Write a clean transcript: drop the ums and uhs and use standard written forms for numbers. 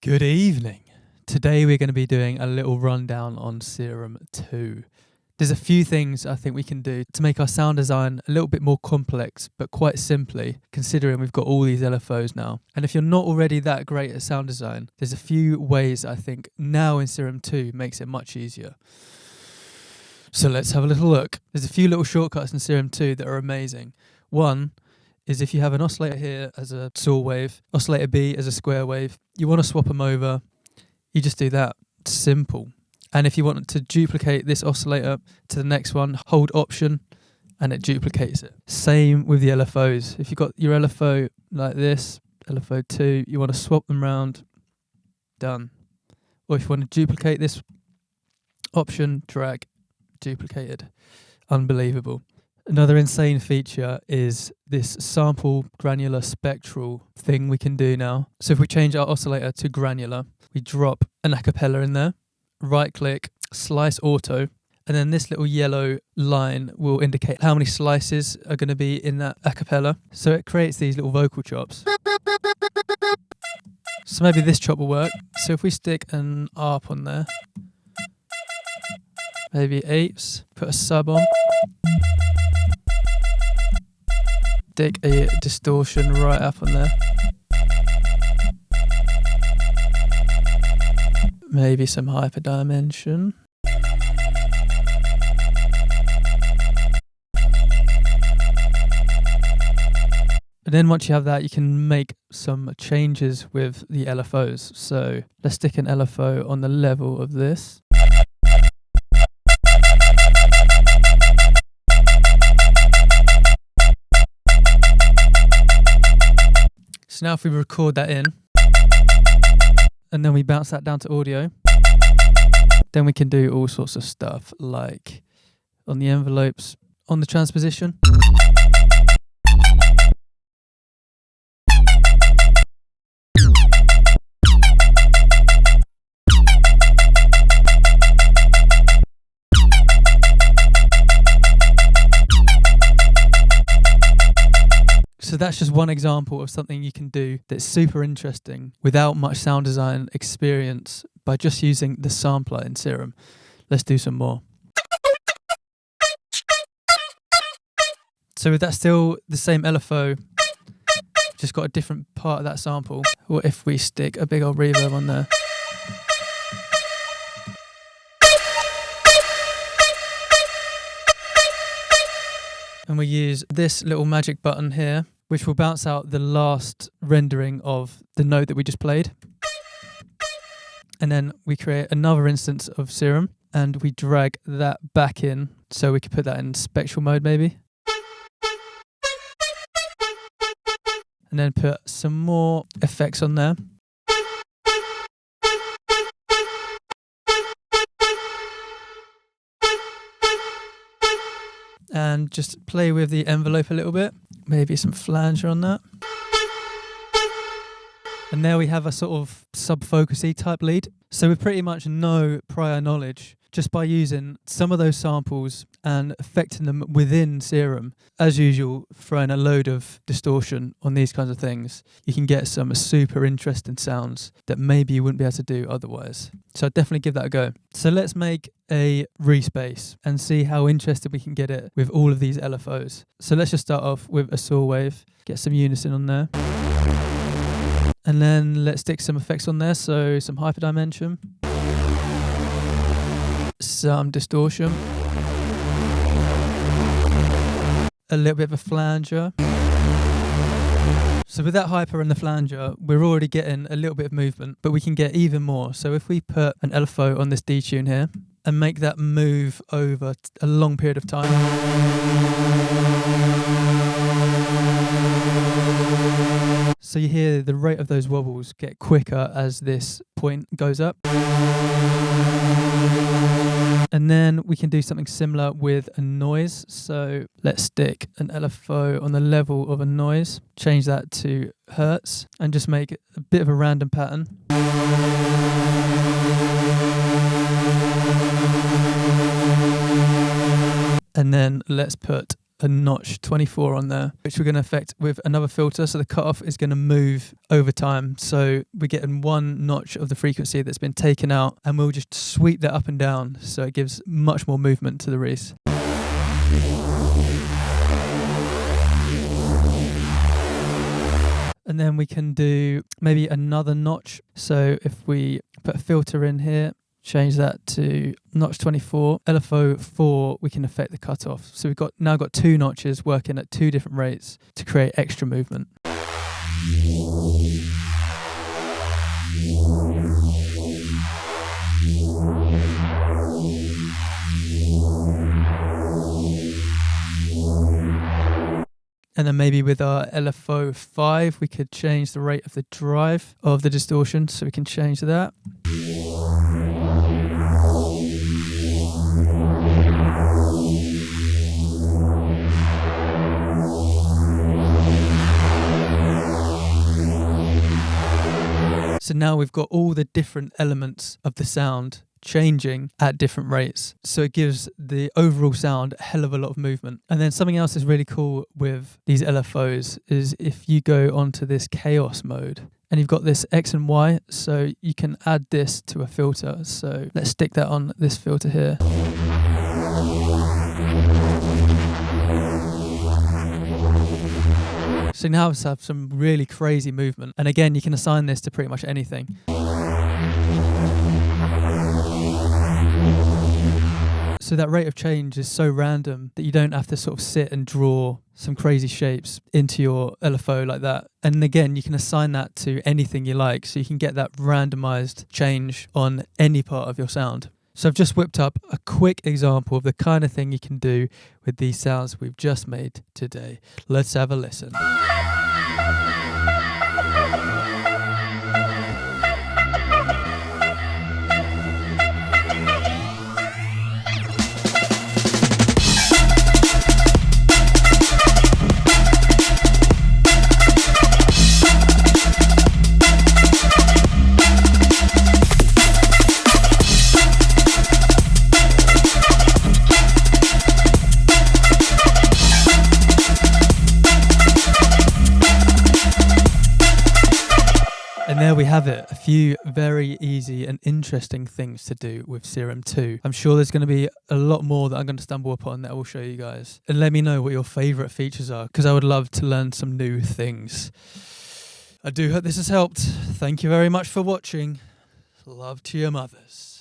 Good evening. Today we're going to be doing a little rundown on Serum 2. There's a few things I think we can do to make our sound design a little bit more complex, but quite simply, considering we've got all these LFOs now. And if you're not already that great at sound design, there's a few ways I think now in Serum 2 makes it much easier. So let's have a little look. There's a few little shortcuts in Serum 2 that are amazing. One is if you have an oscillator here as a saw wave, oscillator B as a square wave, you want to swap them over, you just do that. It's simple. And if you want to duplicate this oscillator to the next one, hold Option and it duplicates it. Same with the LFOs. If you've got your LFO like this, LFO 2, you want to swap them around, done. Or if you want to duplicate this, Option, drag, duplicated. Unbelievable. Another insane feature is this sample granular spectral thing we can do now. So if we change our oscillator to granular, we drop an acapella in there, right click, slice auto, and then this little yellow line will indicate how many slices are going to be in that acapella. So it creates these little vocal chops. So maybe this chop will work. So if we stick an ARP on there, maybe eighths, put a sub on, stick a distortion right up on there, maybe some hyperdimension, and then once you have that, you can make some changes with the LFOs. So let's stick an LFO on the level of this. So now if we record that in, and then we bounce that down to audio, then we can do all sorts of stuff, like on the envelopes, on the transposition. So that's just one example of something you can do that's super interesting without much sound design experience by just using the sampler in Serum. Let's do some more. So with that still the same LFO, just got a different part of that sample. What if we stick a big old reverb on there? And we use this little magic button here, which will bounce out the last rendering of the note that we just played. And then we create another instance of Serum and we drag that back in, so we could put that in spectral mode maybe. And then put some more effects on there. And just play with the envelope a little bit. Maybe some flanger on that. And there we have a sort of sub-focusy type lead. So with pretty much no prior knowledge, just by using some of those samples and affecting them within Serum, as usual, throwing a load of distortion on these kinds of things, you can get some super interesting sounds that maybe you wouldn't be able to do otherwise. So I'd definitely give that a go. So let's make a respace and see how interested we can get it with all of these LFOs. So let's just start off with a saw wave, get some unison on there. And then let's stick some effects on there, so some hyperdimension, some distortion, a little bit of a flanger. So with that hyper and the flanger, we're already getting a little bit of movement, but we can get even more. So if we put an LFO on this D tune here and make that move over a long period of time, so you hear the rate of those wobbles get quicker as this point goes up. And then we can do something similar with a noise. So let's stick an LFO on the level of a noise, change that to hertz, and just make a bit of a random pattern. And then let's put a notch 24 on there, which we're going to affect with another filter. So the cutoff is going to move over time. So we're getting one notch of the frequency that's been taken out, and we'll just sweep that up and down. So it gives much more movement to the Reese. And then we can do maybe another notch. So if we put a filter in here, change that to notch 24, LFO 4, we can affect the cutoff. So we've now got two notches working at two different rates to create extra movement. And then maybe with our LFO 5, we could change the rate of the drive of the distortion. So we can change that. So now we've got all the different elements of the sound changing at different rates. So it gives the overall sound a hell of a lot of movement. And then something else that's really cool with these LFOs is if you go onto this chaos mode and you've got this X and Y, so you can add this to a filter. So let's stick that on this filter here. So now we have some really crazy movement. And again, you can assign this to pretty much anything. So that rate of change is so random that you don't have to sort of sit and draw some crazy shapes into your LFO like that. And again, you can assign that to anything you like. So you can get that randomized change on any part of your sound. So I've just whipped up a quick example of the kind of thing you can do with these sounds we've just made today. Let's have a listen. And there we have it, a few very easy and interesting things to do with Serum 2. I'm sure there's going to be a lot more that I'm going to stumble upon that I will show you guys. And let me know what your favourite features are, because I would love to learn some new things. I do hope this has helped. Thank you very much for watching. Love to your mothers.